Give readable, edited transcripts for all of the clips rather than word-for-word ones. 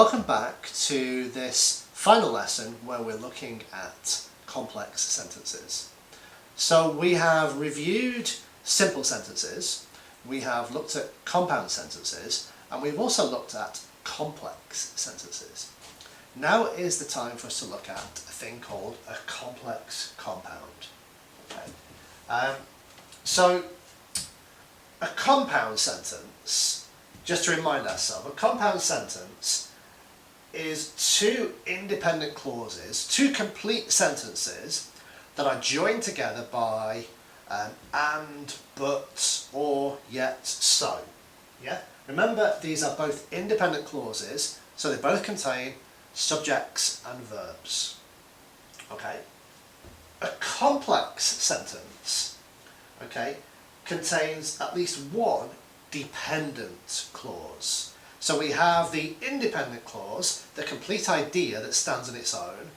Welcome back to this final lesson where we're looking at complex sentences. So we have reviewed simple sentences, we have looked at compound sentences, and we've also looked at complex sentences. Now is the time for us to look at a thing called a complex compound. Okay. So a compound sentence, just to remind ourselves, a compound sentence is two independent clauses, two complete sentences that are joined together by and, but, or, yet, so. Yeah? Remember, these are both independent clauses, so they both contain subjects and verbs. Okay? A complex sentence, okay, contains at least one dependent clause. So we have the independent clause, the complete idea that stands on its own,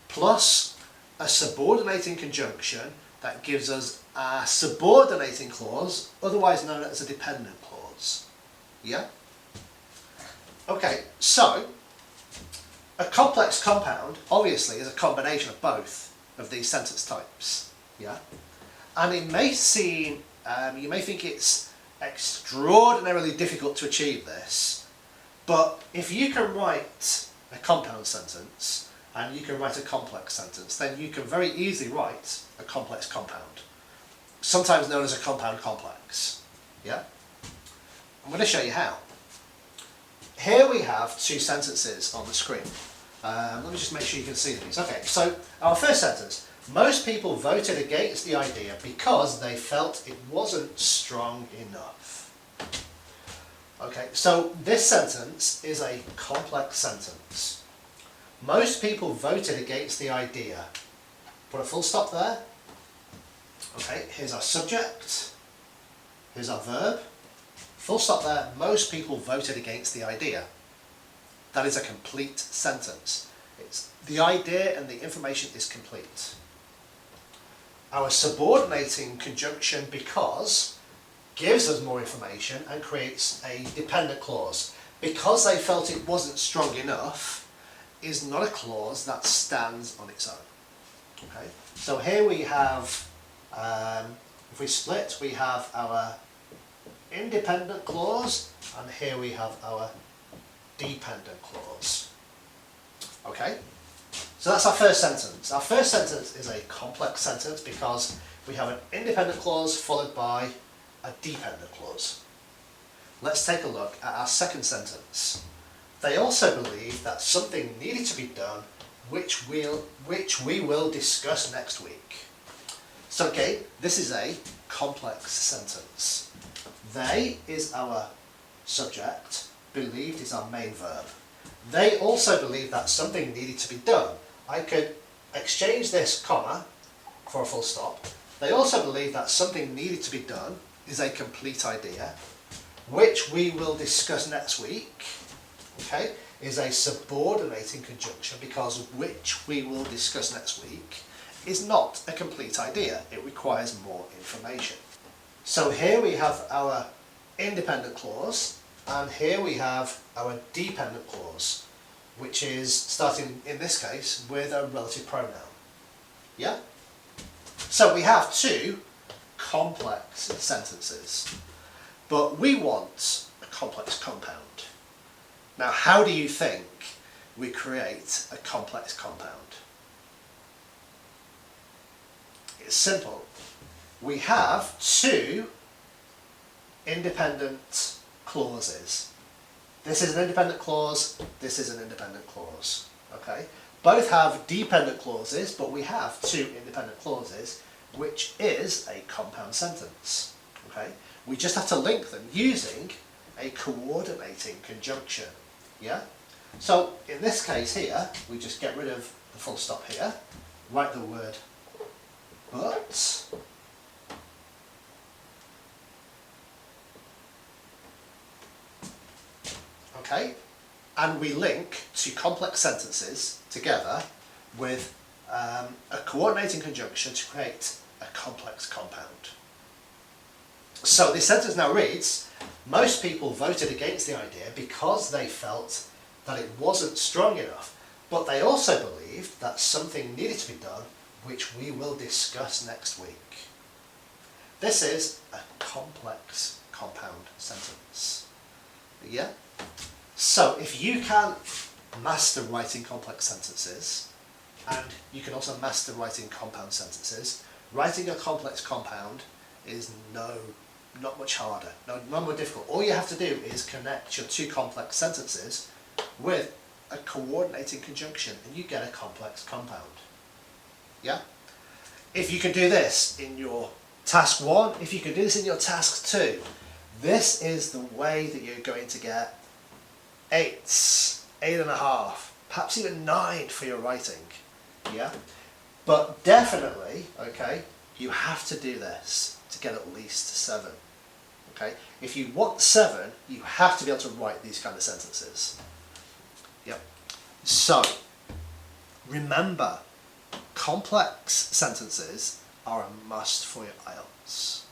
plus a subordinating conjunction that gives us a subordinating clause, otherwise known as a dependent clause. Yeah? Okay, so a complex compound obviously is a combination of both of these sentence types. Yeah? And it may seem, you may think it's extraordinarily difficult to achieve this, but if you can write a compound sentence and you can write a complex sentence, then you can very easily write a complex compound, sometimes known as a compound complex. Yeah? I'm going to show you how. Here we have two sentences on the screen. Let me just make sure you can see these. Okay, so our first sentence. Most people voted against the idea because they felt it wasn't strong enough. Okay, so this sentence is a complex sentence. Most people voted against the idea. Put a full stop there. Okay, here's our subject. Here's our verb. Full stop there. Most people voted against the idea. That is a complete sentence. It's the idea and the information is complete. Our subordinating conjunction because gives us more information and creates a dependent clause. Because they felt it wasn't strong enough is not a clause that stands on its own. Okay, so here we have, if we split, we have our independent clause and here we have our dependent clause. Okay, so that's our first sentence. Our first sentence is a complex sentence because we have an independent clause followed by a dependent clause. Let's take a look at our second sentence. They also believe that something needed to be done which we will discuss next week. So okay, this is a complex sentence. They is our subject, believed is our main verb. They also believe that something needed to be done. I could exchange this comma for a full stop. They also believe that something needed to be done is a complete idea, which we will discuss next week, okay, is a subordinating conjunction because which we will discuss next week is not a complete idea. It requires more information. So here we have our independent clause and here we have our dependent clause, which is starting in this case with a relative pronoun. Yeah? So we have two complex sentences, but we want a complex compound. Now, how do you think we create a complex compound? It's simple. We have two independent clauses. This is an independent clause, this is an independent clause. Okay? Both have dependent clauses, but we have two independent clauses, which is a compound sentence. Okay? We just have to link them using a coordinating conjunction. Yeah? So in this case here, we just get rid of the full stop here, write the word but, okay, and we link two complex sentences together with a coordinating conjunction to create a complex compound. So this sentence now reads, most people voted against the idea because they felt that it wasn't strong enough, but they also believed that something needed to be done, which we will discuss next week. This is a complex compound sentence. Yeah? So if you can master writing complex sentences, and you can also master writing compound sentences, writing a complex compound is not much harder, not more difficult. All you have to do is connect your two complex sentences with a coordinating conjunction and you get a complex compound. Yeah? If you can do this in your task 1, if you can do this in your task 2, this is the way that you're going to get 8s, 8.5, perhaps even 9 for your writing. Yeah? But definitely, okay, you have to do this to get at least 7. Okay? If you want 7, you have to be able to write these kind of sentences. Yep. So, remember, complex sentences are a must for your IELTS.